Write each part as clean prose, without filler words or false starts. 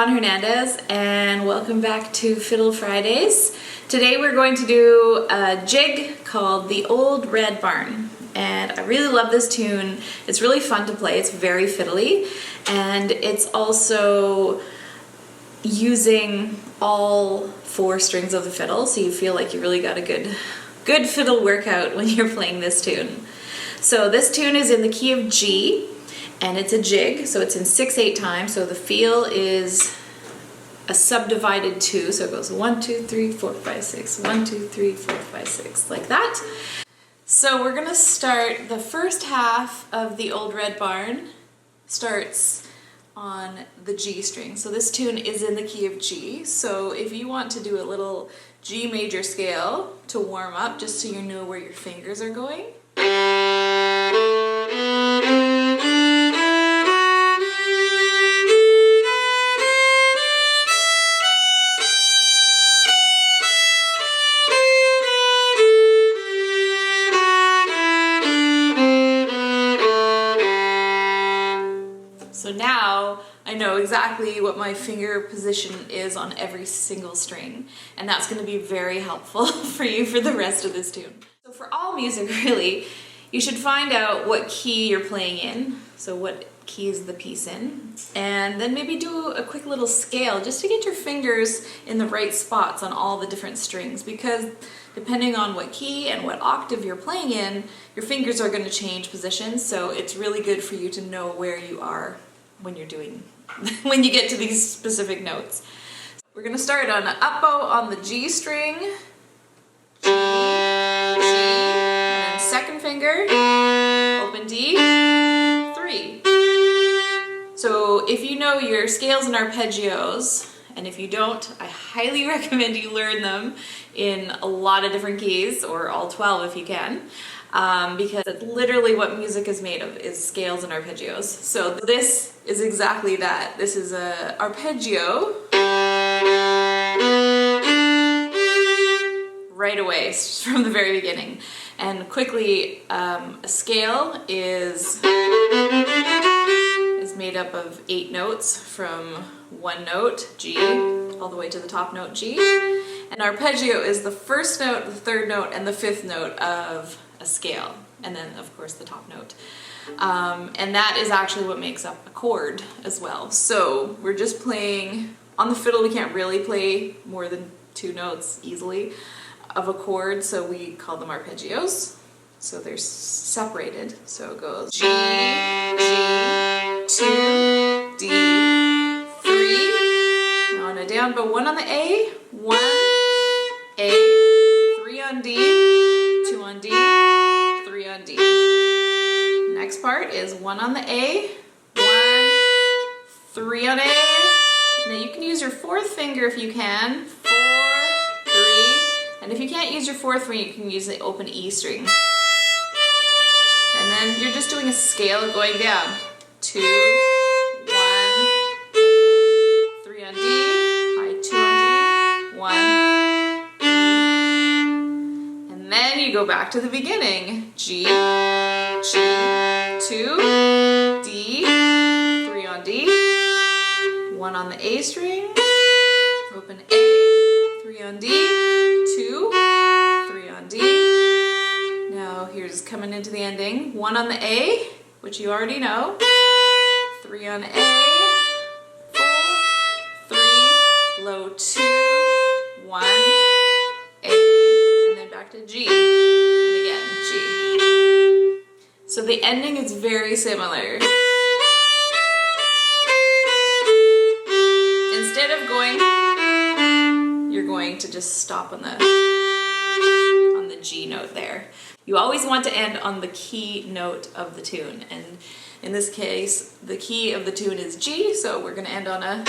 Ivonne Hernandez and welcome back to Fiddle Fridays. Today we're going to do a jig called The Old Red Barn, and I really love this tune. It's really fun to play, it's very fiddly, and it's also using all four strings of the fiddle, so you feel like you really got a good fiddle workout when you're playing this tune. So this tune is in the key of G, and it's a jig, so it's in 6/8 time, so the feel is a subdivided 2, so it goes 1, 2, 3, 4, 5, 6, 1, 2, 3, 4, 5, 6, like that. So we're gonna start, the first half of The Old Red Barn starts on the G string. So this tune is in the key of G, so if you want to do a little G major scale to warm up, just so you know where your fingers are going. So now I know exactly what my finger position is on every single string, and that's going to be very helpful for you for the rest of this tune. So for all music really, you should find out what key you're playing in, so what key is the piece in, and then maybe do a quick little scale just to get your fingers in the right spots on all the different strings, because depending on what key and what octave you're playing in, your fingers are going to change positions, so it's really good for you to know where you are when you're doing, when you get to these specific notes. We're going to start on an up bow on the G string, G, G, and then second finger, open D, 3. So if you know your scales and arpeggios, and if you don't, I highly recommend you learn them in a lot of different keys, or all 12 if you can, because it's literally what music is made of, is scales and arpeggios. So this is exactly that. This is a arpeggio right away from the very beginning. And quickly, a scale is made up of 8 notes from one note, G, all the way to the top note, G. And arpeggio is the first note, the third note, and the fifth note of a scale, and then of course the top note. And that is actually what makes up a chord as well. So we're just playing, on the fiddle we can't really play more than 2 notes easily of a chord, so we call them arpeggios. So they're separated, so it goes G, G, 2, D, 3. Now on a down bow, 1 on the A, 1, A, 3 on D, 2 on D, 3 on D. Next part is 1 on the A, 1, 3 on A. Now you can use your 4th finger if you can, 4, 3, and if you can't use your 4th finger, you can use the open E string. And then you're just doing a scale going down, 2, 1, 3 on D, high 2 on D, 1, and then you go back to the beginning, G, G, 2, D, 3 on D, 1 on the A string, open A, 3 on D, 2, 3 on D. Now here's coming into the ending, 1 on the A, which you already know, 3 on A, 4, 3, low 2, 1, A, and then back to G, and again G. So the ending is very similar. Instead of going, you're going to just stop on the G note there. You always want to end on the key note of the tune, and in this case the key of the tune is G, so we're going to end on a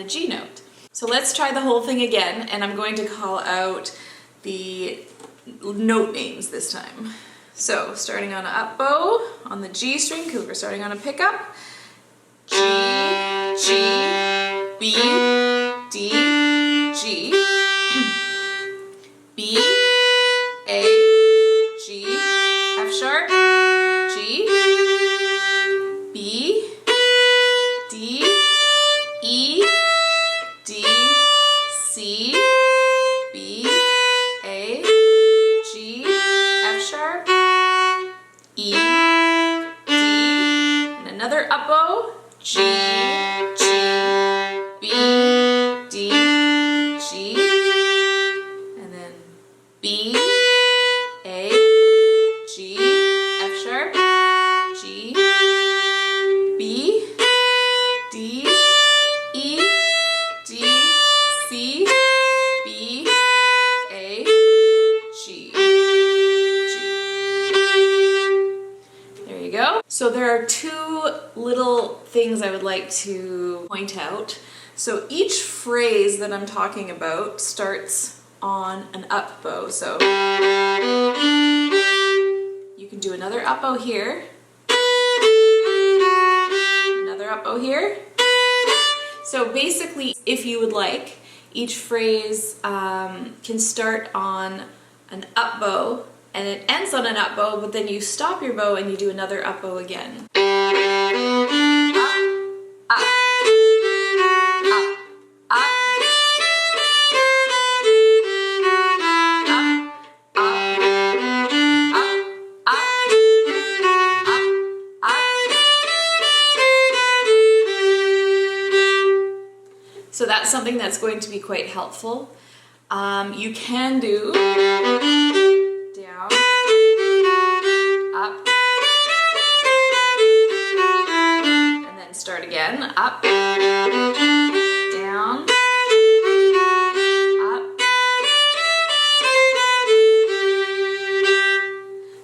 G note. So let's try the whole thing again, and I'm going to call out the note names this time. So starting on an up bow on the G string, because we're starting on a pickup, G, G, B, D, G, B, A, G, F sharp, G, B, D, E, B, A, G, F sharp, G, B, D, E, D, C, B, A, G, G. There you go. So there are two little things I would like to point out. So each phrase that I'm talking about starts on an up bow. So you can do another up bow here, another up bow here. So basically, if you would like, each phrase can start on an up bow and it ends on an up bow, but then you stop your bow and you do another up bow again. Up, up. So that's something that's going to be quite helpful. You can do down, up, and then start again, up, down, up.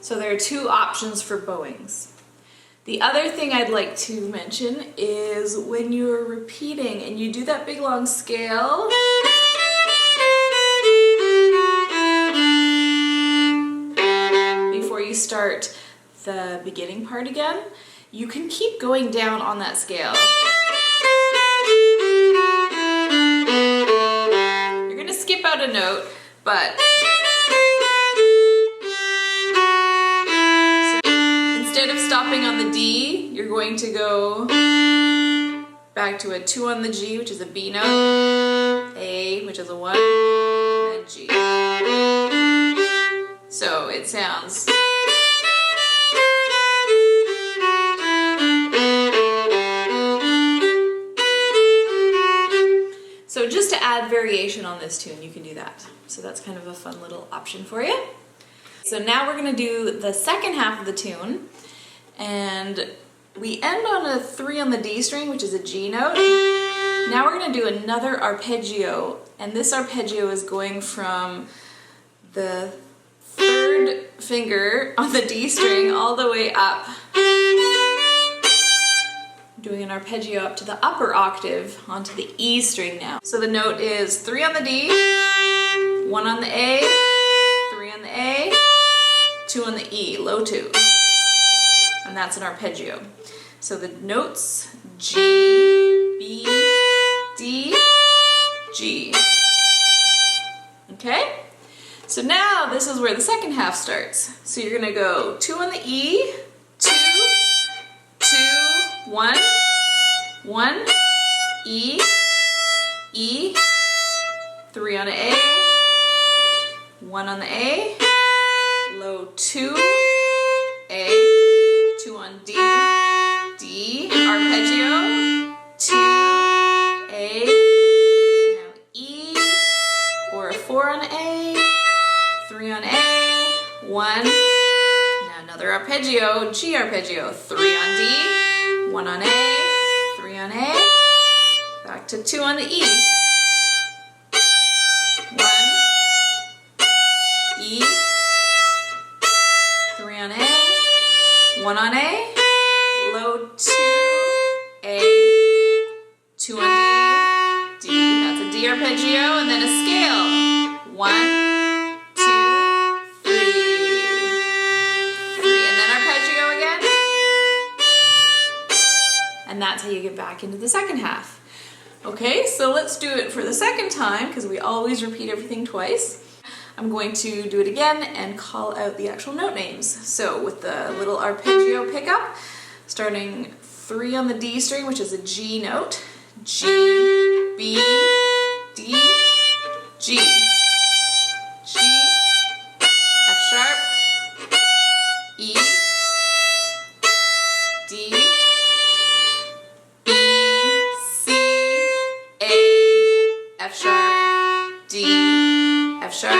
So there are two options for bowings. The other thing I'd like to mention is when you're repeating and you do that big long scale, before you start the beginning part again, you can keep going down on that scale. You're going to skip out a note, but instead of stopping on the D, you're going to go back to a 2 on the G, which is a B note, A, which is a 1, and then G. So it sounds. So just to add variation on this tune, you can do that. So that's kind of a fun little option for you. So now we're going to do the second half of the tune, and we end on a 3 on the D string, which is a G note. Now we're going to do another arpeggio, and this arpeggio is going from the third finger on the D string all the way up. Doing an arpeggio up to the upper octave onto the E string now. So the note is 3 on the D, 1 on the A, 3 on the A, 2 on the E, low 2. And that's an arpeggio. So the notes G, B, D, G. Okay? So now this is where the second half starts. So you're gonna go 2 on the E, 2, 2, 1, 1, E, E, 3 on an A, 1 on the A, low 2, A, 2 on D, D, arpeggio, 2, A, now E, or a 4 on A, 3 on A, 1, now another arpeggio, G arpeggio, 3 on D, 1 on A, 3 on A, back to 2 on the E, 1, E, 3 on A, 1 on A, low 2, A, 2 on D, D, that's a D arpeggio, and then a scale, 1, 2, 3, 3, and then arpeggio again, and that's how you get back into the second half. Okay, so let's do it for the second time, because we always repeat everything twice. I'm going to do it again and call out the actual note names. So with the little arpeggio pickup, starting 3 on the D string, which is a G note, G, B, D, G, G, F sharp, E, D, B, C, A, F sharp, D, F sharp,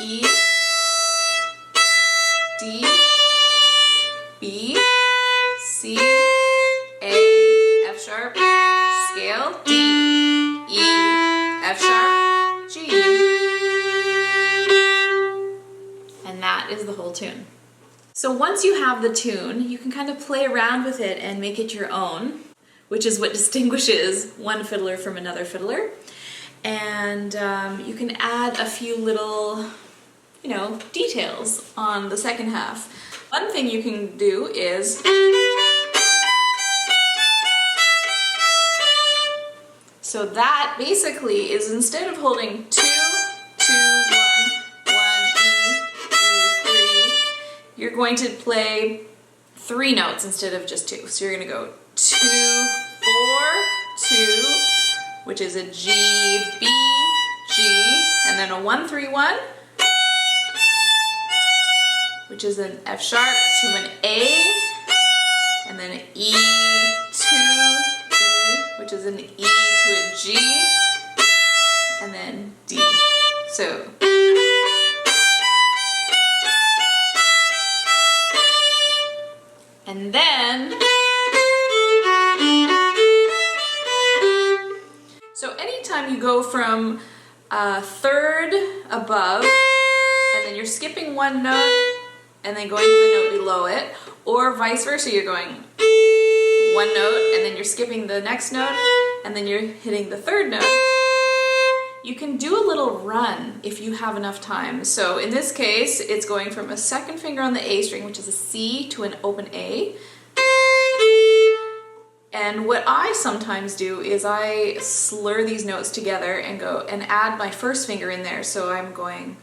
E, D, B, C, A, F sharp, scale, D, E, F sharp, G. And that is the whole tune. So once you have the tune, you can kind of play around with it and make it your own, which is what distinguishes one fiddler from another fiddler. And you can add a few little, details on the second half. One thing you can do is so that basically is, instead of holding 2, 2, 1, 1, E, 3, you're going to play 3 notes instead of just 2. So you're going to go 2, 4, 2, which is a G, B, G, and then a 1, 3, 1, which is an F sharp to an A, and then an E, 2, E, which is an E to a G, and then D. So and then so anytime you go from a third above and then you're skipping one note and then going to the note below it, or vice versa, you're going one note and then you're skipping the next note and then you're hitting the third note, you can do a little run if you have enough time. So in this case, it's going from a second finger on the A string, which is a C, to an open A. And what I sometimes do is I slur these notes together and go and add my first finger in there. So I'm going.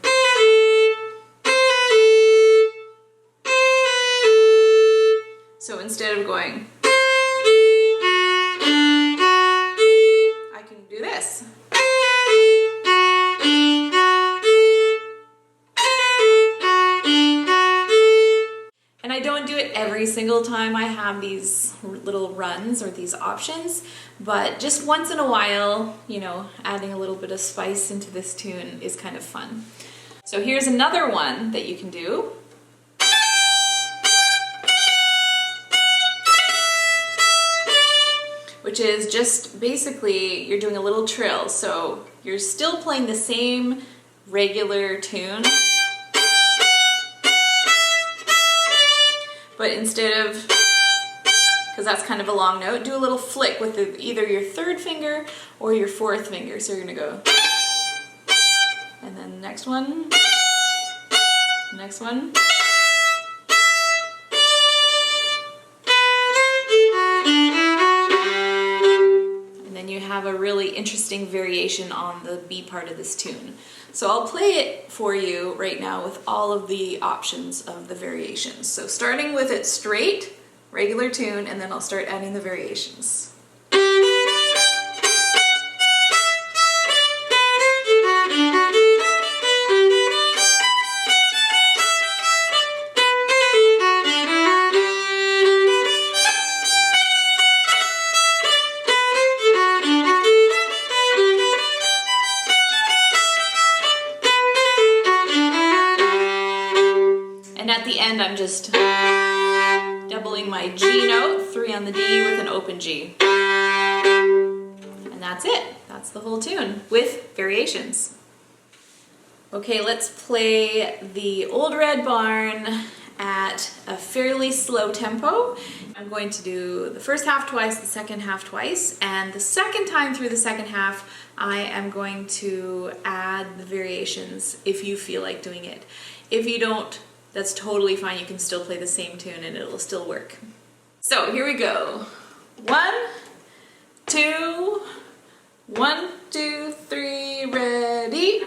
So instead of going, I can do this. And I don't do it every single time I have these little runs or these options, but just once in a while, adding a little bit of spice into this tune is kind of fun. So here's another one that you can do. Which is just basically you're doing a little trill. So you're still playing the same regular tune, but instead of, because that's kind of a long note, do a little flick with either your third finger or your fourth finger. So you're gonna go, and then next one, next one. You have a really interesting variation on the B part of this tune. So I'll play it for you right now with all of the options of the variations. So starting with it straight, regular tune, and then I'll start adding the variations. And at the end, I'm just doubling my G note, 3 on the D with an open G. And that's it. That's the whole tune with variations. Okay, let's play the Old Red Barn at a fairly slow tempo. I'm going to do the first half twice, the second half twice, and the second time through the second half, I am going to add the variations if you feel like doing it. If you don't, that's totally fine. You can still play the same tune and it'll still work. So here we go. 1, 2, 1, 2, 3, ready.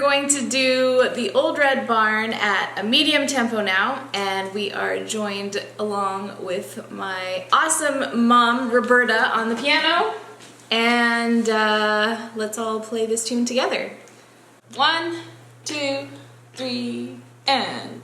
going to do the Old Red Barn at a medium tempo now, and we are joined along with my awesome mom, Roberta, on the piano, and let's all play this tune together. 1, 2, 3, and...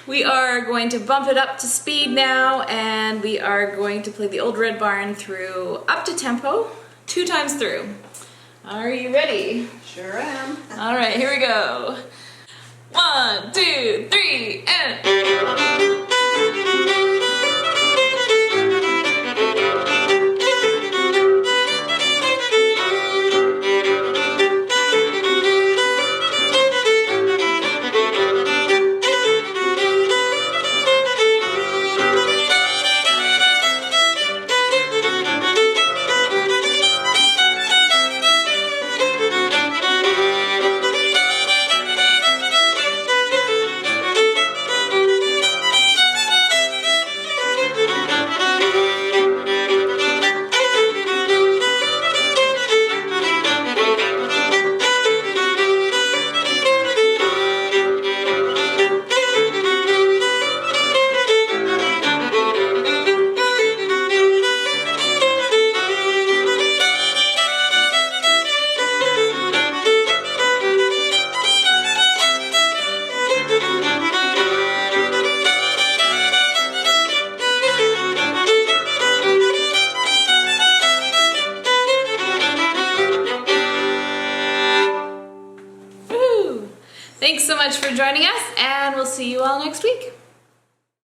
We are going to bump it up to speed now, and we are going to play the Old Red Barn through up to tempo, 2 times through. Are you ready? Sure am. All right, here we go. 1, 2, 3, and... Thanks so much for joining us, and we'll see you all next week.